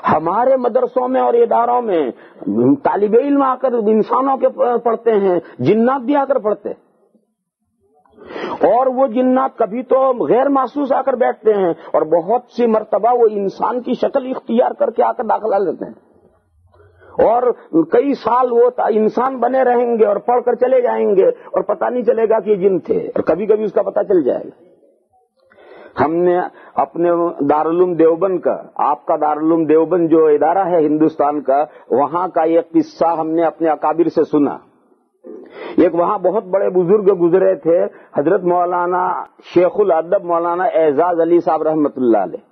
ہمارے مدرسوں میں اور اداروں میں طالب علم آ کر انسانوں کے پڑھتے ہیں، جنات بھی آ کر پڑھتے ہیں، اور وہ جنات کبھی تو غیر محسوس آ کر بیٹھتے ہیں، اور بہت سی مرتبہ وہ انسان کی شکل اختیار کر کے آ کر داخلہ لیتے ہیں، اور کئی سال وہ انسان بنے رہیں گے اور پڑھ کر چلے جائیں گے اور پتہ نہیں چلے گا کہ یہ جن تھے، اور کبھی کبھی اس کا پتہ چل جائے گا۔ ہم نے اپنے دارالعلوم دیوبند کا، آپ کا دارالعلوم دیوبند جو ادارہ ہے ہندوستان کا، وہاں کا یہ قصہ ہم نے اپنے اکابر سے سنا۔ ایک وہاں بہت بڑے بزرگ گزرے تھے، حضرت مولانا شیخ الادب مولانا اعزاز علی صاحب رحمۃ اللہ علیہ،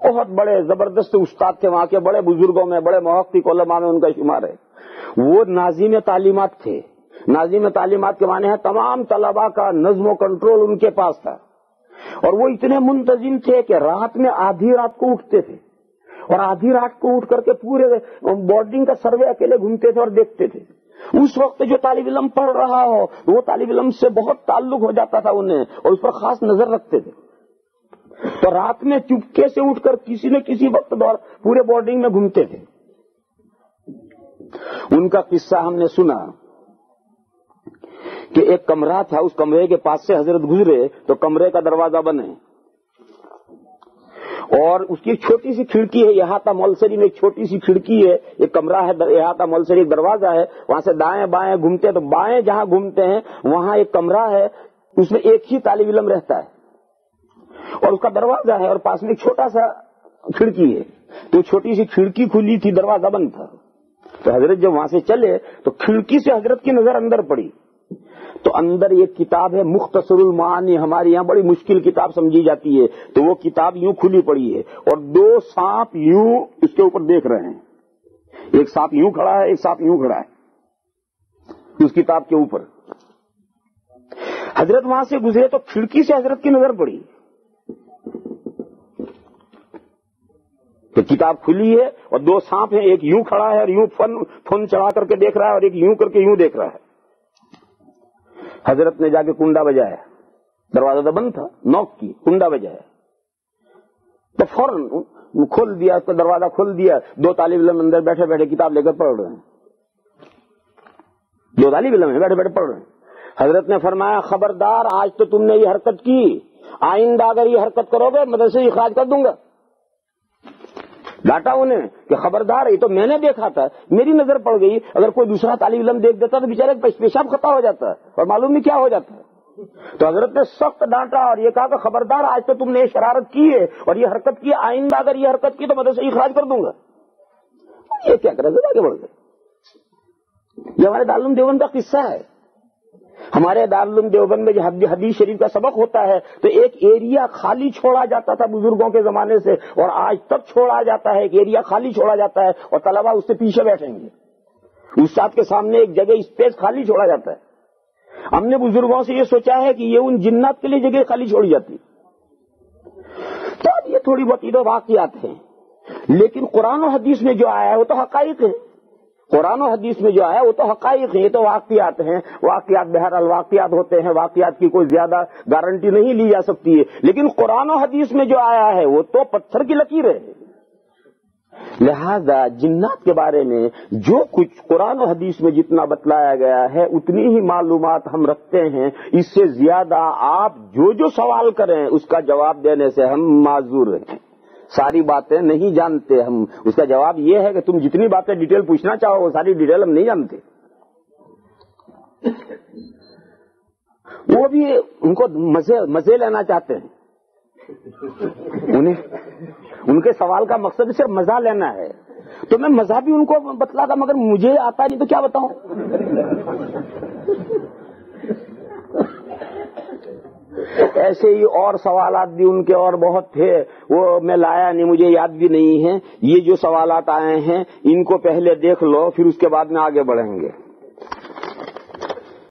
بہت بڑے زبردست استاد تھے، وہاں کے بڑے بزرگوں میں، بڑے محقق علماء میں ان کا شمار ہے۔ وہ ناظم تعلیمات تھے۔ ناظم تعلیمات کے معنی ہے تمام طلباء کا نظم و کنٹرول ان کے پاس تھا، اور وہ اتنے منتظم تھے کہ رات میں آدھی رات کو اٹھتے تھے، اور آدھی رات کو اٹھ کر کے پورے بورڈنگ کا سروے اکیلے گھومتے تھے اور دیکھتے تھے۔ اس وقت جو طالب علم پڑھ رہا ہو وہ طالب علم سے بہت تعلق ہو جاتا تھا انہیں، اور اس پر خاص نظر رکھتے تھے، تو رات میں چپکے سے اٹھ کر کسی نہ کسی وقت پورے بورڈنگ میں گھومتے تھے۔ ان کا قصہ ہم نے سنا کہ ایک کمرہ تھا، اس کمرے کے پاس سے حضرت گزرے تو کمرے کا دروازہ بند ہے، اور اس کی ایک چھوٹی سی کھڑکی ہے، احاطہ مولسری میں ایک چھوٹی سی کھڑکی ہے، ایک کمرہ ہے، احاطہ مولسری ایک دروازہ ہے، وہاں سے دائیں بائیں گھومتے ہیں، تو بائیں جہاں گھومتے ہیں وہاں ایک کمرہ ہے، اس میں ایک ہی طالب علم رہتا ہے، اور اس کا دروازہ ہے، اور پاس میں ایک چھوٹا سا کھڑکی ہے، تو چھوٹی سی کھڑکی کھلی تھی، دروازہ بند تھا، تو حضرت جب وہاں سے چلے تو کھڑکی سے حضرت کی نظر اندر پڑی، تو اندر ایک کتاب ہے مختصر المعانی، ہمارے یہاں بڑی مشکل کتاب سمجھی جاتی ہے، تو وہ کتاب یوں کھلی پڑی ہے، اور دو سانپ یوں اس کے اوپر دیکھ رہے ہیں، ایک سانپ یوں کھڑا ہے، ایک سانپ یوں کھڑا ہے اس کتاب کے اوپر۔ حضرت وہاں سے گزرے تو کھڑکی سے حضرت کی نظر پڑی کہ کتاب کھلی ہے اور دو سانپ ہیں، ایک یوں کھڑا ہے اور یوں فن چڑھا کر کے دیکھ رہا ہے، اور ایک یوں کر کے یوں دیکھ رہا ہے۔ حضرت نے جا کے کنڈا بجایا، دروازہ تو بند تھا، نوک کی، کنڈا بجایا تو فوراً کھول دیا، اس کا دروازہ کھول دیا، دو طالب علم اندر بیٹھے بیٹھے کتاب لے کر پڑھ رہے ہیں، دو طالب علم ہیں بیٹھے بیٹھے پڑھ رہے ہیں۔ حضرت نے فرمایا خبردار، آج تو تم نے یہ حرکت کی، آئندہ اگر یہ حرکت کرو گے مدرسے سے اخراج کر دوں گا۔ ڈانٹا انہیں کہ خبردار، یہ تو میں نے دیکھا تھا، میری نظر پڑ گئی، اگر کوئی دوسرا طالب علم دیکھ دیتا تو بیچارے پیشاب خطا ہو جاتا ہے اور معلوم نہیں کیا ہو جاتا ہے۔ تو حضرت نے سخت ڈانٹا اور یہ کہا کہ خبردار، آج تو تم نے یہ شرارت کی ہے اور یہ حرکت کی، آئندہ اگر یہ حرکت کی تو مدرسے اخراج کر دوں گا۔ یہ کیا کرے گا، آگے بڑھ گئے۔ یہ ہمارے دارالعلوم دیوبند کا قصہ ہے۔ ہمارے دارالعلوم دیوبند میں جو حدیث شریف کا سبق ہوتا ہے تو ایک ایریا خالی چھوڑا جاتا تھا بزرگوں کے زمانے سے، اور آج تک چھوڑا جاتا ہے، ایک ایریا خالی چھوڑا جاتا ہے اور طلبا اس سے پیچھے بیٹھیں گے، استاد کے سامنے ایک جگہ اسپیس خالی چھوڑا جاتا ہے۔ ہم نے بزرگوں سے یہ سوچا ہے کہ یہ ان جنات کے لیے جگہ خالی چھوڑی جاتی، تو اب یہ تھوڑی بہت واقعات ہیں، لیکن قرآن و حدیث میں جو آیا ہے وہ تو حقائق ہے۔ قرآن و حدیث میں جو آیا وہ تو حقائق ہیں، یہ تو واقعات ہیں، واقعات بہرحال واقعات ہوتے ہیں، واقعات کی کوئی زیادہ گارنٹی نہیں لی جا سکتی ہے، لیکن قرآن و حدیث میں جو آیا ہے وہ تو پتھر کی لکیر ہے۔ لہذا جنات کے بارے میں جو کچھ قرآن و حدیث میں جتنا بتلایا گیا ہے اتنی ہی معلومات ہم رکھتے ہیں، اس سے زیادہ آپ جو سوال کریں اس کا جواب دینے سے ہم معذور ہیں، ساری باتیں نہیں جانتے ہم۔ اس کا جواب یہ ہے کہ تم جتنی باتیں ڈیٹیل پوچھنا چاہو وہ ساری ڈیٹیل ہم نہیں جانتے۔ وہ بھی ان کو مزے لینا چاہتے ہیں، ان کے سوال کا مقصد صرف مزہ لینا ہے، تو میں مزہ بھی ان کو بتلاتا، مگر مجھے آتا نہیں تو کیا بتاؤں۔ ایسے ہی اور سوالات بھی ان کے اور بہت تھے، وہ میں لایا نہیں، مجھے یاد بھی نہیں ہے۔ یہ جو سوالات آئے ہیں ان کو پہلے دیکھ لو، پھر اس کے بعد میں آگے بڑھیں گے۔